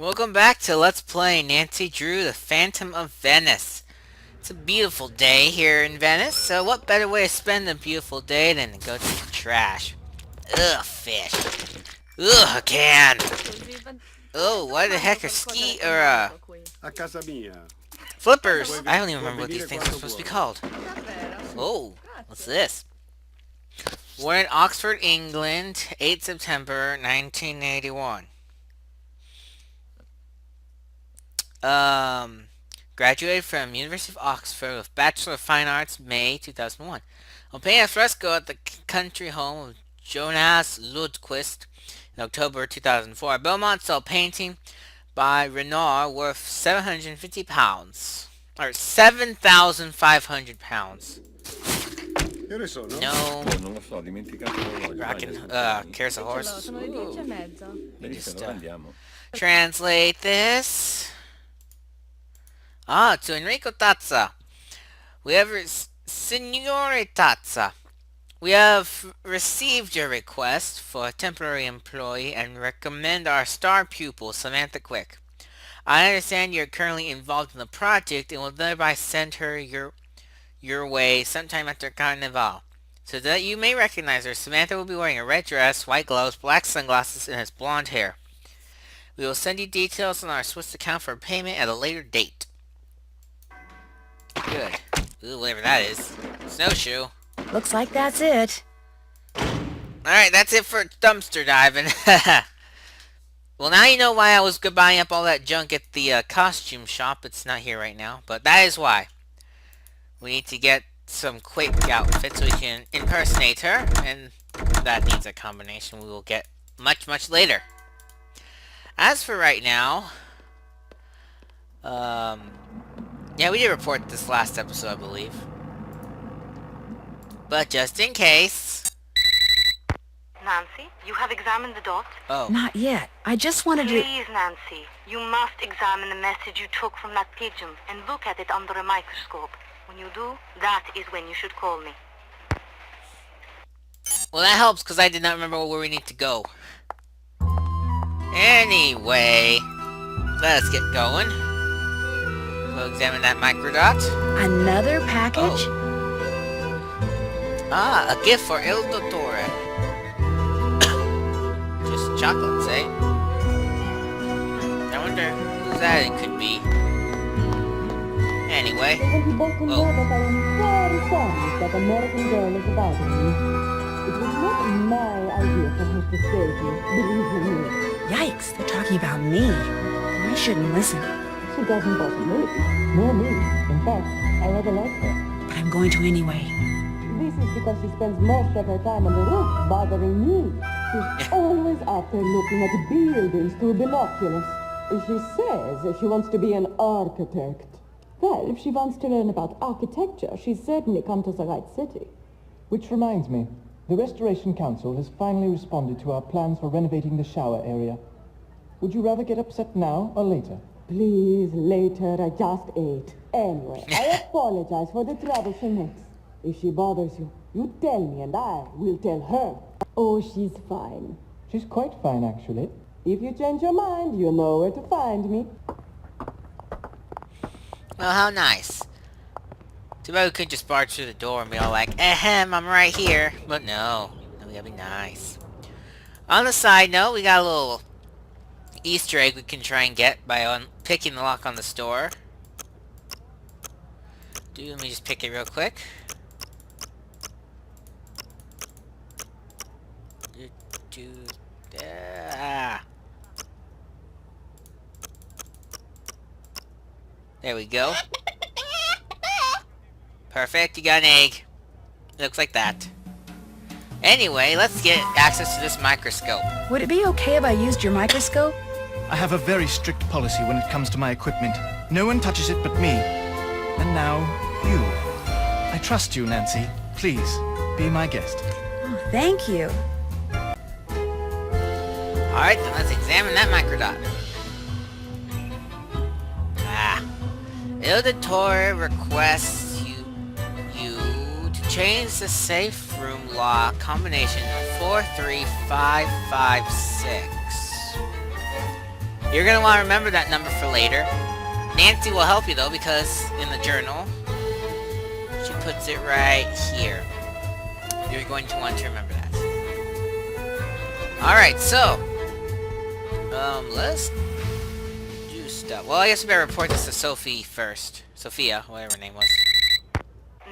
Welcome back to Let's Play Nancy Drew the Phantom of Venice. It's a beautiful day here in Venice, so what better way to spend a beautiful day than to go to the trash? Ugh, fish. Ugh, a can. Oh, what the heck are A casa mia. flippers? I don't even remember what these things are supposed to be called. Oh, what's this? Born in Oxford, England, 8 September 1981. Graduated from University of Oxford with Bachelor of Fine Arts, May 2001. On painting a fresco at the country home of Jonas Lundquist in October 2004. Belmont saw a painting by Renoir worth £750. Or £7,500. Che ore sono? No. Non lo so, ho dimenticato l'orologio. Rockin', cares a horse. Sono le 10:30. Benissimo, allora andiamo. Translate this. To Enrico Tazza. We have Signore Tazza. We have received your request for a temporary employee and recommend our star pupil, Samantha Quick. I understand you're currently involved in the project and will thereby send her your way sometime after Carnival. So that you may recognize her, Samantha will be wearing a red dress, white gloves, black sunglasses, and has blonde hair. We will send you details on our Swiss account for payment at a later date. Good. Ooh, whatever that is. Snowshoe. Looks like that's it. Alright, that's it for dumpster diving. Well, now you know why I was buying up all that junk at the costume shop. It's not here right now, but that is why. We need to get some quick outfits so we can impersonate her, and that needs a combination we will get much, much later. As for right now, yeah, we did report this last episode, I believe. But just in case... Nancy, you have examined the dot? Oh. Not yet. I just wanted to... Please, Nancy, you must examine the message you took from that pigeon and look at it under a microscope. When you do, that is when you should call me. Well, that helps, because I did not remember where we need to go. Anyway, let's get going. We'll examine that microdot. Another package? Oh. A gift for Il Dottore. Just chocolates, eh? I wonder whose that it could be. Anyway. Oh. That American girl is about me. It was not my idea for her to stay here, believe me. Yikes, they're talking about me. I shouldn't listen. She doesn't bother me, nor me. In fact, I rather like her. But I'm going to anyway. This is because she spends most of her time on the roof bothering me. She's always out there looking at buildings through binoculars. She says she wants to be an architect. Well, if she wants to learn about architecture, she's certainly come to the right city. Which reminds me, the Restoration Council has finally responded to our plans for renovating the shower area. Would you rather get upset now or later? Please, later, I just ate. Anyway, I apologize for the trouble she makes. If she bothers you, you tell me and I will tell her. Oh, she's fine. She's quite fine, actually. If you change your mind, you know where to find me. Well, how nice. Too bad we couldn't just barge through the door and be all like, ahem, I'm right here. But no, we gotta be nice. On the side note, we got a little Easter egg we can try and get by picking the lock on the store. Let me just pick it real quick. There we go. Perfect, you got an egg. Looks like that. Anyway, let's get access to this microscope. Would it be okay if I used your microscope? I have a very strict policy when it comes to my equipment. No one touches it but me. And now, you. I trust you, Nancy. Please, be my guest. Oh, thank you. Alright, then let's examine that microdot. Il Dottore requests you to change the safe room lock combination 43556. You're gonna want to remember that number for later. Nancy will help you though, because in the journal, she puts it right here. You're going to want to remember that. Alright, so let's do stuff. Well, I guess we better report this to Sophie first. Sophia, whatever her name was.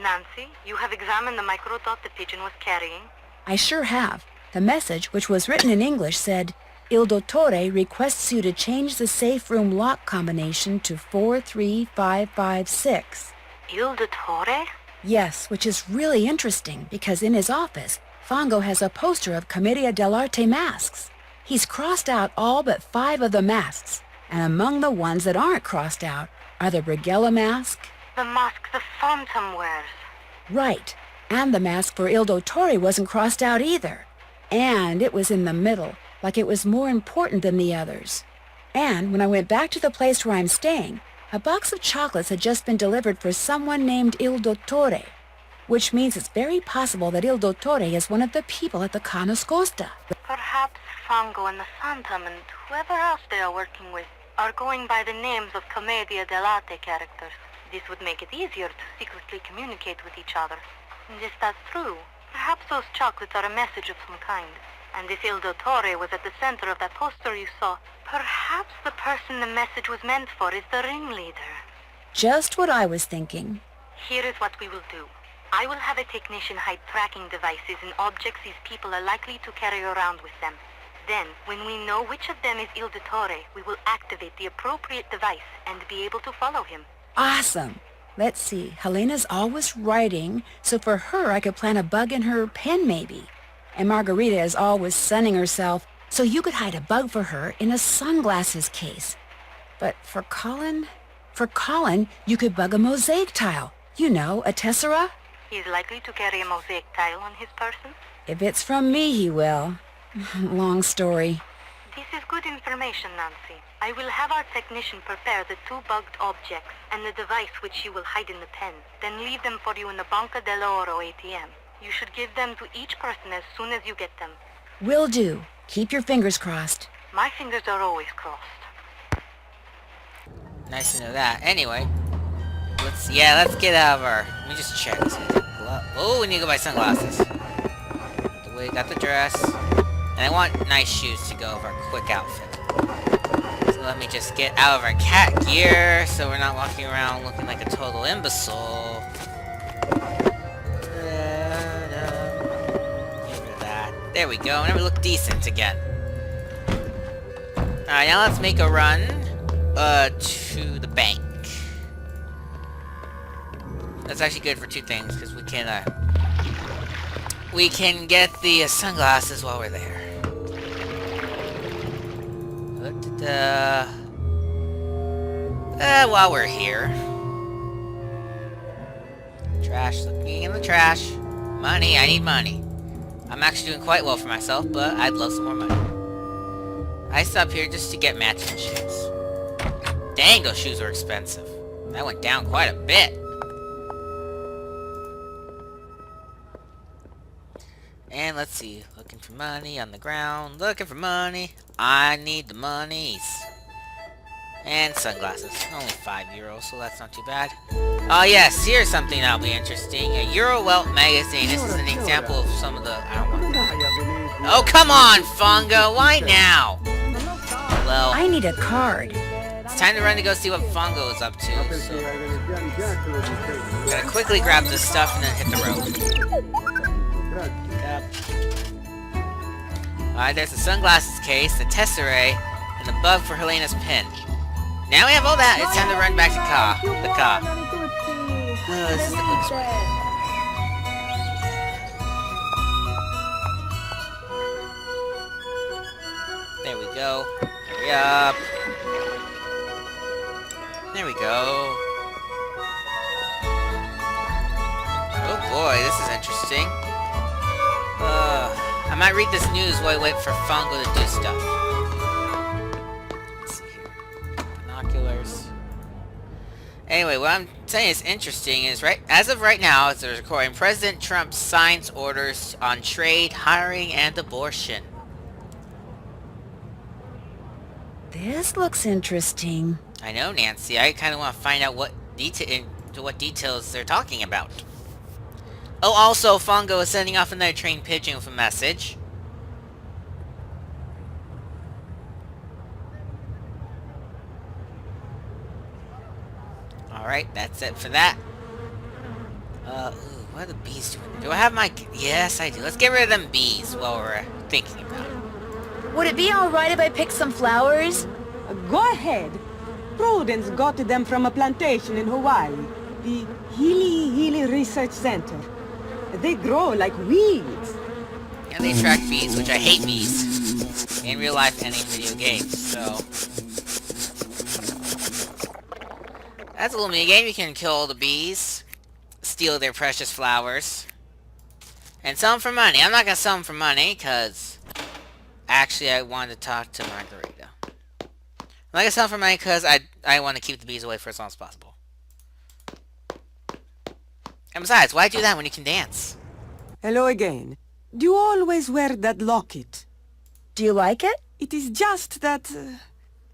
Nancy, you have examined the microdot the pigeon was carrying? I sure have. The message, which was written in English, said, Il Dottore requests you to change the safe room lock combination to 43556. Il Dottore? Yes, which is really interesting because in his office, Fongo has a poster of Commedia dell'arte masks. He's crossed out all but 5 of the masks, and among the ones that aren't crossed out are the Brighella mask. The mask the Phantom wears. Right, and the mask for Il Dottore wasn't crossed out either. And it was in the middle, like it was more important than the others. And when I went back to the place where I'm staying, a box of chocolates had just been delivered for someone named Il Dottore, which means it's very possible that Il Dottore is one of the people at the Canoscosta. Perhaps Fongo and the Phantom and whoever else they are working with are going by the names of Commedia dell'arte characters. This would make it easier to secretly communicate with each other. And if that's true, perhaps those chocolates are a message of some kind. And if Il Dottore was at the center of that poster you saw, perhaps the person the message was meant for is the ringleader. Just what I was thinking. Here is what we will do. I will have a technician hide tracking devices in objects these people are likely to carry around with them. Then, when we know which of them is Il Dottore, we will activate the appropriate device and be able to follow him. Awesome. Let's see. Helena's always writing, so for her I could plant a bug in her pen maybe. And Margarita is always sunning herself, so you could hide a bug for her in a sunglasses case. But for Colin, you could bug a mosaic tile. You know, a tessera. He is likely to carry a mosaic tile on his person. If it's from me, he will. Long story. This is good information, Nancy. I will have our technician prepare the 2 bugged objects and the device which you will hide in the pen, then leave them for you in the Banca dell'Oro ATM. You should give them to each person as soon as you get them. Will do. Keep your fingers crossed. My fingers are always crossed. Nice to know that. Anyway, let's get out of our... Let me just check. Oh, we need to go buy sunglasses. Got the dress. And I want nice shoes to go with our quick outfit. So let me just get out of our cat gear so we're not walking around looking like a total imbecile. Get rid of that. There we go. Now we look decent again. Alright, now let's make a run to the bank. That's actually good for 2 things, because we can get the sunglasses while we're there. While we're here. Trash, looking in the trash. Money, I need money. I'm actually doing quite well for myself, but I'd love some more money. I stopped here just to get matching shoes. Dang, those shoes are expensive. That went down quite a bit. And let's see, looking for money on the ground, looking for money. I need the monies. And sunglasses, only €5, so that's not too bad. Oh yes, here's something that'll be interesting. A Eurowelt magazine. This is an example of some of the... I don't want that. Oh, come on, Fongo, why now? Well, I need a card. it's time to run to go see what Fongo is up to, so... Gotta quickly grab this stuff and then hit the road. Alright, there's the sunglasses case, the tesserae, and the bug for Helena's pen. Now we have all that, it's time to run back to the car. This is the quickest way. There we go. Hurry up. There we go. Oh boy, this is interesting. I might read this news while I wait for Fongo to do stuff. Let's see here. Binoculars. Anyway, what I'm saying is interesting is, as of right now, as there's recording, President Trump signs orders on trade, hiring, and abortion. This looks interesting. I know, Nancy. I kind of want to find out what details they're talking about. Oh, also, Fongo is sending off another trained pigeon with a message. Alright, that's it for that. Ooh, what are the bees doing? Do I have my... Yes, I do. Let's get rid of them bees while we're thinking about it. Would it be alright if I picked some flowers? Go ahead. Prudence got them from a plantation in Hawaii. The Healy Research Center. They grow like weeds. Yeah, they attract bees, which I hate bees. In real life and in video games, so... That's a little mini game. You can kill all the bees, steal their precious flowers, and sell them for money. I'm not gonna sell them for money, because... Actually, I wanted to talk to Margarita. I'm not gonna sell them for money, because I want to keep the bees away for as long as possible. And besides, why do that when you can dance? Hello again. Do you always wear that locket? Do you like it? It is just that...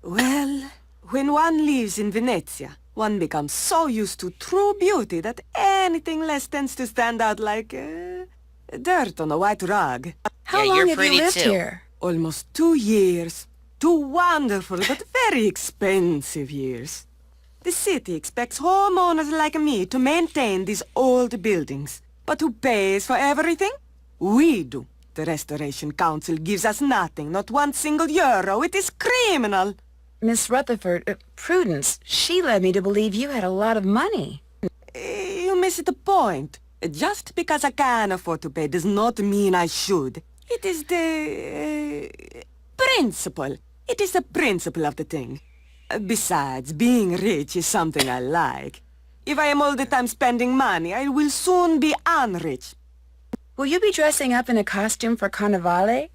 well, when one lives in Venezia, one becomes so used to true beauty that anything less tends to stand out like... dirt on a white rug. How Yeah, long you're have you pretty lived too. here? Almost 2 years. 2 wonderful but very expensive years. The city expects homeowners like me to maintain these old buildings. But who pays for everything? We do. The Restoration Council gives us nothing, not one single euro. It is criminal. Miss Rutherford, Prudence, she led me to believe you had a lot of money. You miss the point. Just because I can afford to pay does not mean I should. It is the... principle. It is the principle of the thing. Besides, being rich is something I like. If I am all the time spending money, I will soon be unrich. Will you be dressing up in a costume for Carnevale?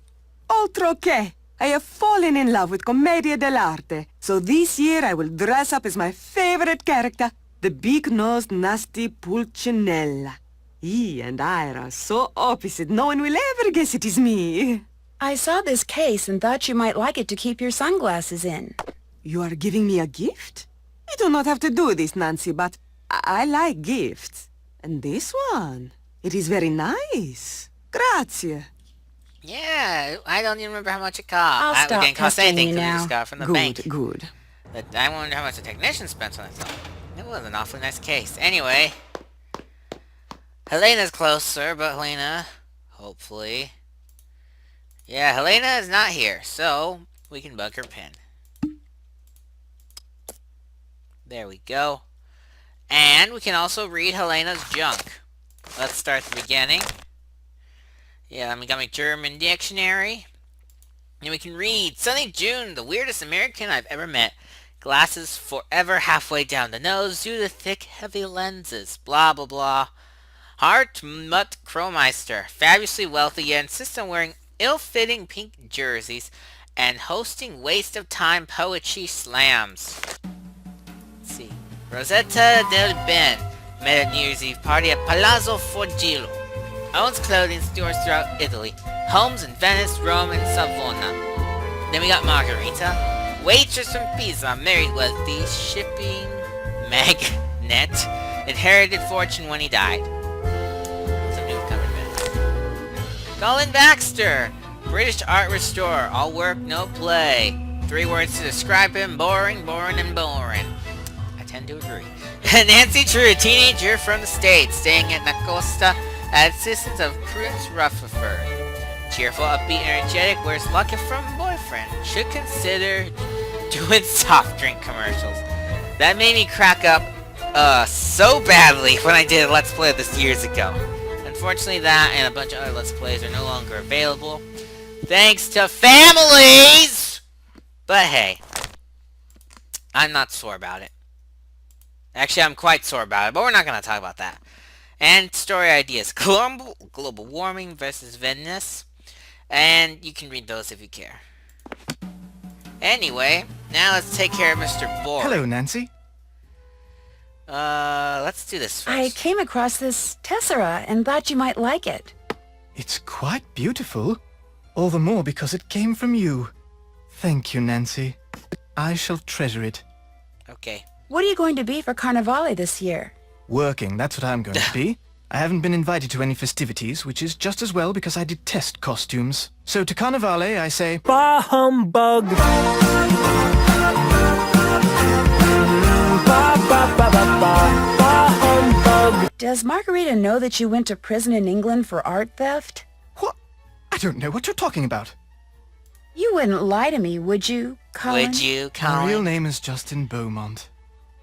Altro che! I have fallen in love with Commedia dell'arte. So this year I will dress up as my favorite character, the big-nosed, nasty Pulcinella. He and I are so opposite, no one will ever guess it is me. I saw this case and thought you might like it to keep your sunglasses in. You are giving me a gift? You do not have to do this, Nancy, but I like gifts. And this one, it is very nice. Grazie. Yeah, I don't even remember how much it cost. I'll It stop didn't cost pestering anything you because we now. just got it from the Good, bank. good. But I wonder how much the technician spent on it. It was an awfully nice case. Anyway, Helena's closer, but Helena, hopefully... Yeah, Helena is not here, so we can bug her pin. There we go. And we can also read Helena's junk. Let's start at the beginning. Yeah, we got my German dictionary. And we can read Sunny June, the weirdest American I've ever met. Glasses forever halfway down the nose due to thick, heavy lenses. Blah, blah, blah. Hartmut Kromeister, fabulously wealthy yet insists on wearing ill-fitting pink jerseys and hosting waste of time poetry slams. Let's see. Rosetta del Ben met a New Year's Eve party at Palazzo Forgillo. Owns clothing stores throughout Italy. Homes in Venice, Rome, and Savona. Then we got Margarita. Waitress from Pisa, married wealthy, shipping magnate, inherited fortune when he died. Some new cover bed. Colin Baxter, British art restorer, all work, no play. 3 words to describe him, boring, boring, and boring. I tend to agree. Nancy True, teenager from the States, staying at Nacosta at assistance of Prudence Rutherford. Cheerful, upbeat, energetic, wears lucky from boyfriend. Should consider doing soft drink commercials. That made me crack up so badly when I did a Let's Play of this years ago. Unfortunately, that and a bunch of other Let's Plays are no longer available. Thanks to families! But hey, I'm not sore about it. Actually, I'm quite sore about it, but we're not going to talk about that. And story ideas. Global warming versus Venice. And you can read those if you care. Anyway, now let's take care of Mr. Bohr. Hello, Nancy. Let's do this first. I came across this tessera and thought you might like it. It's quite beautiful. All the more because it came from you. Thank you, Nancy. I shall treasure it. Okay. What are you going to be for Carnivale this year? Working, that's what I'm going to be. I haven't been invited to any festivities, which is just as well because I detest costumes. So to Carnivale, I say, bah humbug! Bah humbug! Does Margarita know that you went to prison in England for art theft? What? I don't know what you're talking about. You wouldn't lie to me, would you, Colin? Would you, My Colin? real name is Justin Beaumont.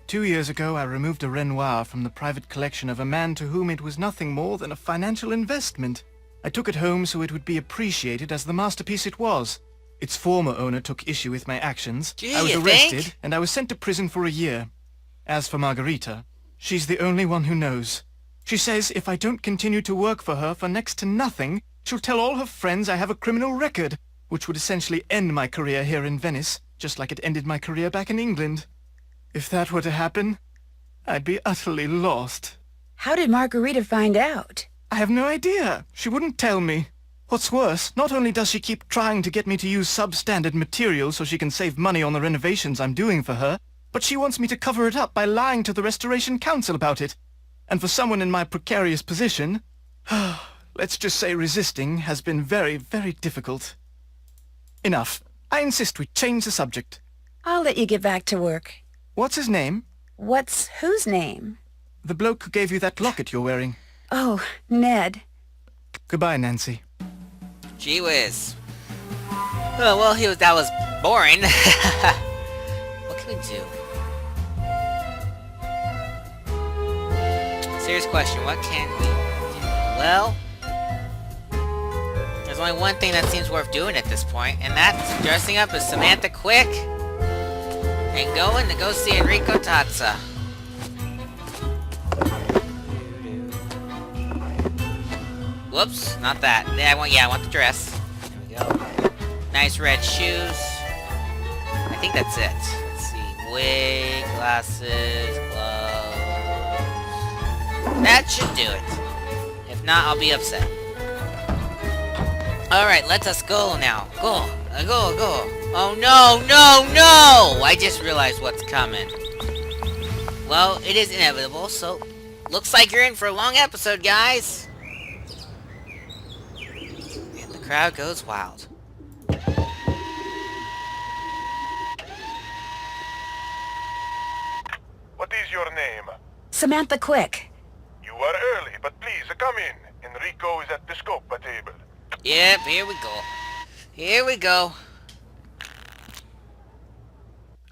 2 years ago, I removed a Renoir from the private collection of a man to whom it was nothing more than a financial investment. I took it home so it would be appreciated as the masterpiece it was. Its former owner took issue with my actions. Gee, I was you arrested, think? and I was sent to prison for a year. As for Margarita, she's the only one who knows. She says if I don't continue to work for her for next to nothing, she'll tell all her friends I have a criminal record, which would essentially end my career here in Venice, just like it ended my career back in England. If that were to happen, I'd be utterly lost. How did Margarita find out? I have no idea. She wouldn't tell me. What's worse, not only does she keep trying to get me to use substandard material so she can save money on the renovations I'm doing for her, but she wants me to cover it up by lying to the Restoration Council about it. And for someone in my precarious position, let's just say resisting has been very, very difficult. Enough. I insist we change the subject. I'll let you get back to work. What's his name? What's whose name? The bloke who gave you that locket you're wearing. Oh, Ned. Goodbye, Nancy. Gee whiz. Oh, well, that was boring. What can we do? Serious question, what can we do? Well, there's only one thing that seems worth doing at this point, and that's dressing up as Samantha Quick and going to go see Enrico Tazza. Whoops, not that. I want the dress. There we go. Nice red shoes. I think that's it. Let's see. Wig, glasses, gloves. That should do it. If not, I'll be upset. Alright, let us go now. Go. Go. Oh no, no! I just realized what's coming. Well, it is inevitable, so looks like you're in for a long episode, guys. And the crowd goes wild. What is your name? Samantha Quick. You are early, but please come in. Enrico is at the Scopa table. Yep, here we go. Here we go.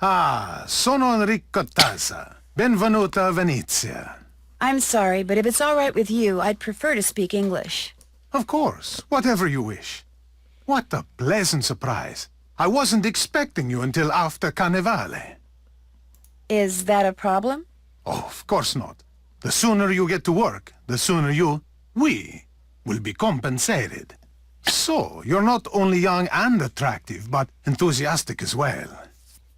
Ah, sono Enrico Tazza. Benvenuta a Venezia. I'm sorry, but if it's all right with you, I'd prefer to speak English. Of course, whatever you wish. What a pleasant surprise. I wasn't expecting you until after Carnevale. Is that a problem? Oh, of course not. The sooner you get to work, the sooner we will be compensated. So, you're not only young and attractive, but enthusiastic as well.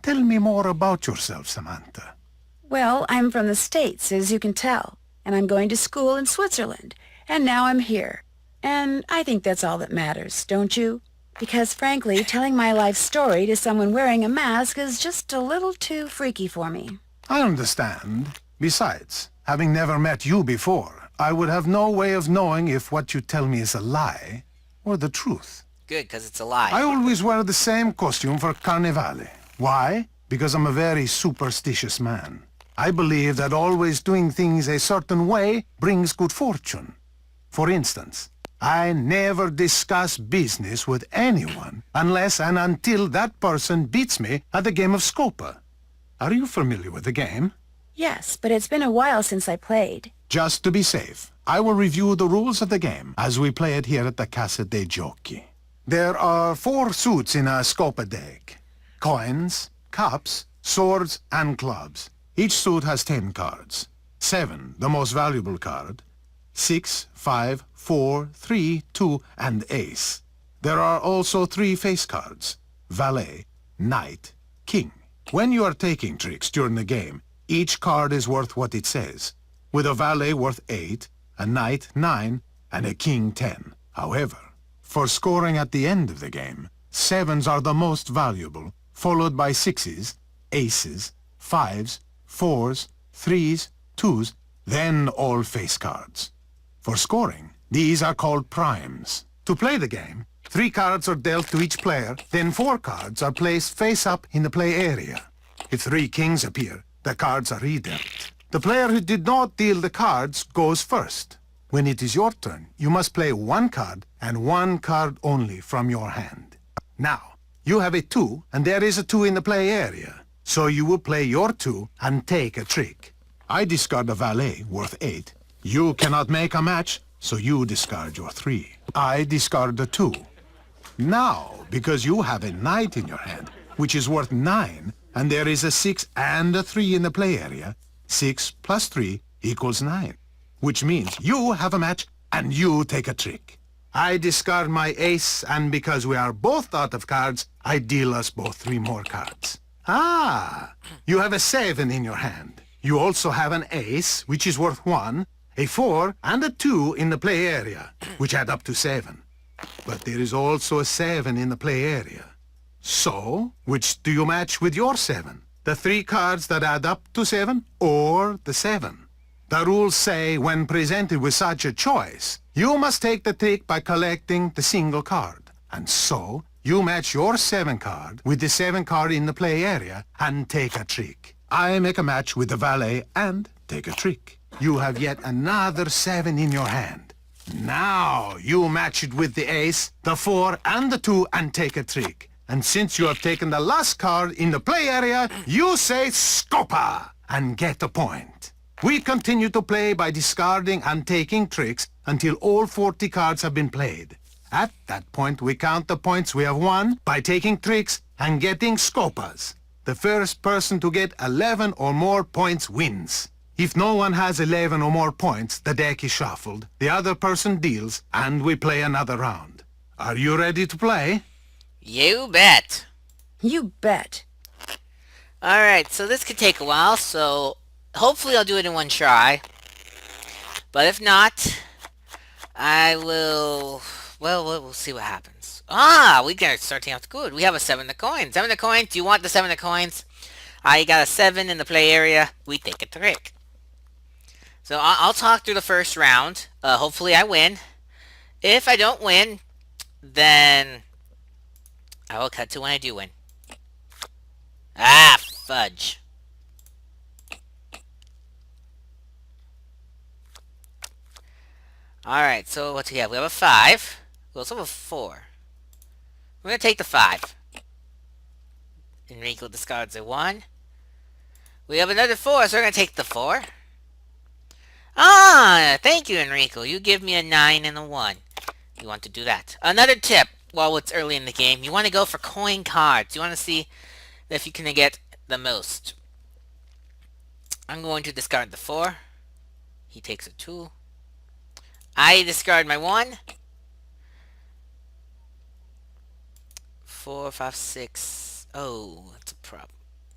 Tell me more about yourself, Samantha. Well, I'm from the States, as you can tell, and I'm going to school in Switzerland, and now I'm here. And I think that's all that matters, don't you? Because frankly, telling my life story to someone wearing a mask is just a little too freaky for me. I understand. Besides, having never met you before, I would have no way of knowing if what you tell me is a lie or the truth. Good, because it's a lie. I always wear the same costume for Carnevale. Why? Because I'm a very superstitious man. I believe that always doing things a certain way brings good fortune. For instance, I never discuss business with anyone unless and until that person beats me at the game of Scopa. Are you familiar with the game? Yes, but it's been a while since I played. Just to be safe, I will review the rules of the game as we play it here at the Casa dei Giochi. There are 4 suits in a Scopa deck. Coins, cups, swords, and clubs. Each suit has 10 cards. 7, the most valuable card. 6, 5, 4, 3, 2, and ace. There are also 3 face cards. Valet, knight, king. When you are taking tricks during the game, each card is worth what it says, with a valet worth 8, a knight 9, and a king 10. However, for scoring at the end of the game, 7s are the most valuable, followed by sixes, aces, fives, fours, threes, twos, then all face cards. For scoring, these are called primes. To play the game, 3 cards are dealt to each player, then 4 cards are placed face up in the play area. If 3 kings appear, the cards are redealt. The player who did not deal the cards goes first. When it is your turn, you must play 1 card and 1 card only from your hand. Now, you have a 2 and there is a 2 in the play area. So you will play your 2 and take a trick. I discard a valet worth 8. You cannot make a match, so you discard your 3. I discard the 2. Now, because you have a knight in your hand, which is worth 9, and there is a 6 and a 3 in the play area, 6 plus 3 equals 9, which means you have a match and you take a trick. I discard my ace, and because we are both out of cards, I deal us both 3 more cards. Ah, you have a 7 in your hand. You also have an ace, which is worth 1, a 4, and a 2 in the play area, which add up to 7. But there is also a 7 in the play area. So, which do you match with your 7? The 3 cards that add up to 7, or the 7? The rules say when presented with such a choice, you must take the trick by collecting the single card. And so, you match your 7 card with the 7 card in the play area and take a trick. I make a match with the valet and take a trick. You have yet another 7 in your hand. Now you match it with the ace, the 4 and the 2 and take a trick. And since you have taken the last card in the play area, you say Scopa and get a point. We continue to play by discarding and taking tricks until all 40 cards have been played. At that point, we count the points we have won by taking tricks and getting Scopas. The first person to get 11 or more points wins. If no one has 11 or more points, the deck is shuffled, the other person deals, and we play another round. Are you ready to play? You bet. You bet. Alright, so this could take a while, so hopefully I'll do it in one try. But if not, I will... Well, we'll see what happens. Ah, we got starting out good. We have a 7 of coins. 7 of coins. Do you want the 7 of coins? I got a 7 in the play area. We take a trick. So I'll talk through the first round. Hopefully I win. If I don't win, then I will cut to when I do win. Ah, fudge. Alright, so what do we have? We have a 5. We also have a 4. We're going to take the 5. Enrico discards a 1. We have another 4, so we're going to take the 4. Ah, thank you, Enrico. You give me a 9 and a 1. You want to do that. Another tip, while it's early in the game, you want to go for coin cards. You want to see if you can get the most. I'm going to discard the 4. He takes a 2. I discard my 1. 4, 5, 6. Oh, that's a problem.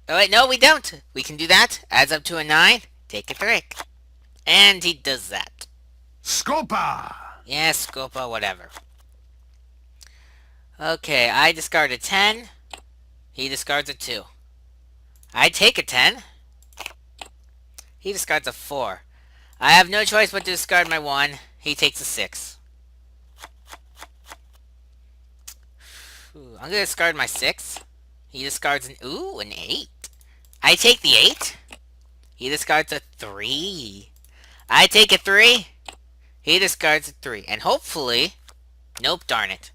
Oh, wait, no, we don't. We can do that. Adds up to a 9. Take a trick. And he does that. Scopa! Yes, Scopa, whatever. Okay, I discard a 10. He discards a 2. I take a 10. He discards a 4. I have no choice but to discard my 1. He takes a 6. Ooh, I'm going to discard my 6. He discards an 8. I take the 8. He discards a 3. I take a 3. He discards a 3. And hopefully... Nope, darn it.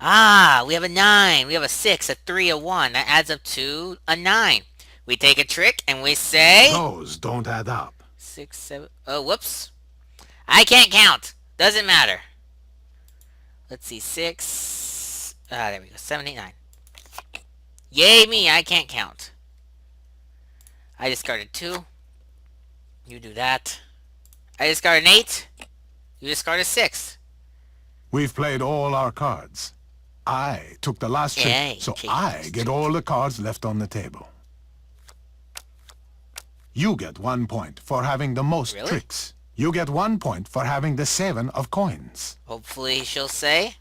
Ah, we have a 9. We have a 6, a 3, a 1. That adds up to a 9. We take a trick and we say... Those don't add up. 6, 7... Oh, whoops. I can't count. Doesn't matter. Let's see. 6... Ah, there we go. 7, 8, 9. Yay me, I can't count. I discarded 2. You do that. I discard an 8. You discard a 6. We've played all our cards. I took the last trick, Yeah, so okay. I get all the cards left on the table. You get 1 point for having the most Really? tricks. You get 1 point for having the 7 of coins. Hopefully she'll say...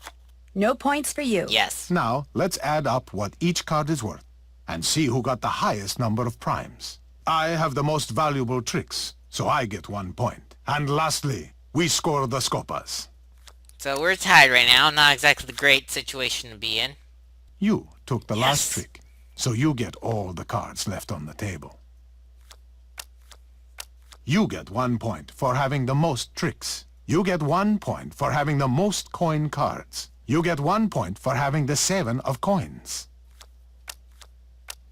No points for you. Yes. Now, let's add up what each card is worth and see who got the highest number of primes. I have the most valuable tricks, so I get 1 point. And lastly, we score the Scopas. So we're tied right now. Not exactly the great situation to be in. You took the last Yes. trick, so you get all the cards left on the table. You get 1 point for having the most tricks. You get 1 point for having the most coin cards. You get 1 point for having the 7 of coins.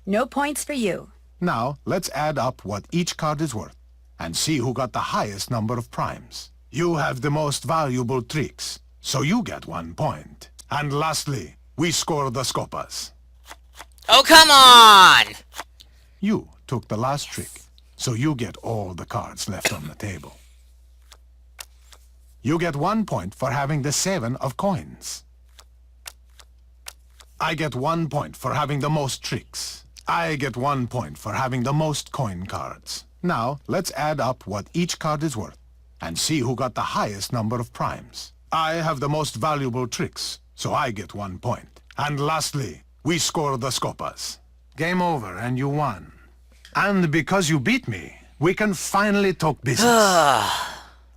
No points for you. Now, let's add up what each card is worth and see who got the highest number of primes. You have the most valuable tricks, so you get 1 point. And lastly, we score the Scopas. Oh, come on! You took the last trick, so you get all the cards left on the table. You get 1 point for having the 7 of coins. I get 1 point for having the most tricks. I get 1 point for having the most coin cards. Now, let's add up what each card is worth and see who got the highest number of primes. I have the most valuable tricks, so I get 1 point. And lastly, we score the Scopas. Game over and you won. And because you beat me, we can finally talk business.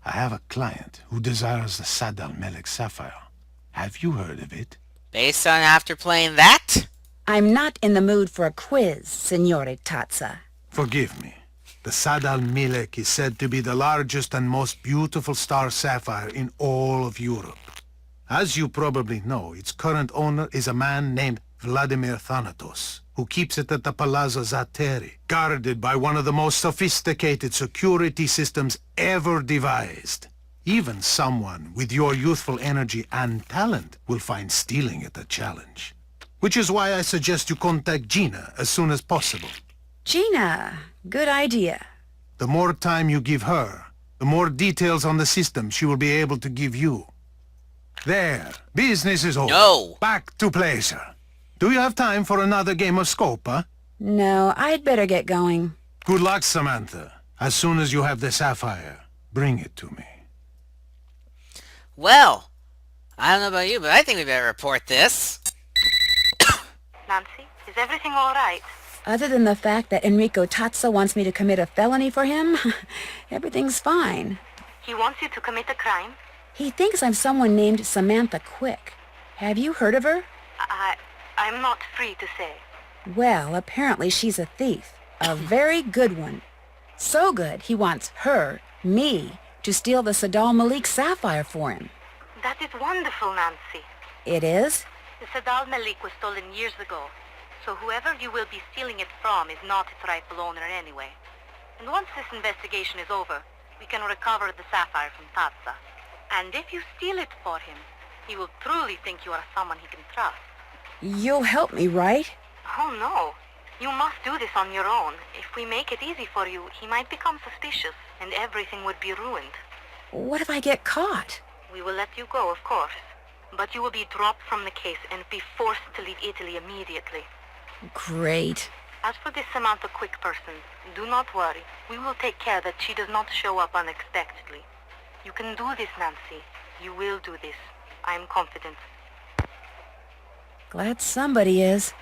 I have a client who desires the Sadal Melek Sapphire. Have you heard of it? Based on after playing that? I'm not in the mood for a quiz, Signore Tazza. Forgive me. The Sadal Melek is said to be the largest and most beautiful star sapphire in all of Europe. As you probably know, its current owner is a man named Vladimir Thanatos, who keeps it at the Palazzo Zateri, guarded by one of the most sophisticated security systems ever devised. Even someone with your youthful energy and talent will find stealing it a challenge. Which is why I suggest you contact Gina as soon as possible. Gina, good idea. The more time you give her, the more details on the system she will be able to give you. There, business is over. No. Back to pleasure. Do you have time for another game of Scopa? No, I'd better get going. Good luck, Samantha. As soon as you have the sapphire, bring it to me. Well, I don't know about you, but I think we better report this. Nancy, is everything all right? Other than the fact that Enrico Tazza wants me to commit a felony for him, everything's fine. He wants you to commit a crime? He thinks I'm someone named Samantha Quick. Have you heard of her? I'm not free to say. Well, apparently she's a thief. A very good one. So good, he wants her, me, to steal the Sadal Malik sapphire for him. That is wonderful, Nancy. It is? The Sadal Malik was stolen years ago, so whoever you will be stealing it from is not its rightful owner anyway. And once this investigation is over, we can recover the sapphire from Tazza. And if you steal it for him, he will truly think you are someone he can trust. You'll help me, right? Oh, no. You must do this on your own. If we make it easy for you, he might become suspicious, and everything would be ruined. What if I get caught? We will let you go, of course. But you will be dropped from the case and be forced to leave Italy immediately. Great. As for this Samantha Quick person, do not worry. We will take care that she does not show up unexpectedly. You can do this, Nancy. You will do this. I am confident. Glad somebody is.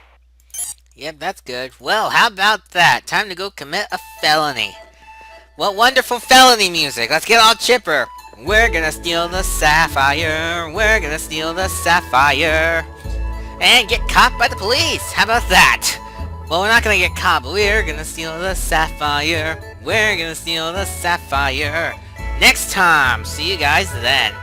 Yep, that's good. Well, how about that? Time to go commit a felony. What wonderful felony music. Let's get all chipper. We're gonna steal the sapphire. We're gonna steal the sapphire. And get caught by the police. How about that? Well, we're not gonna get caught, but we're gonna steal the sapphire. We're gonna steal the sapphire. Next time. See you guys then.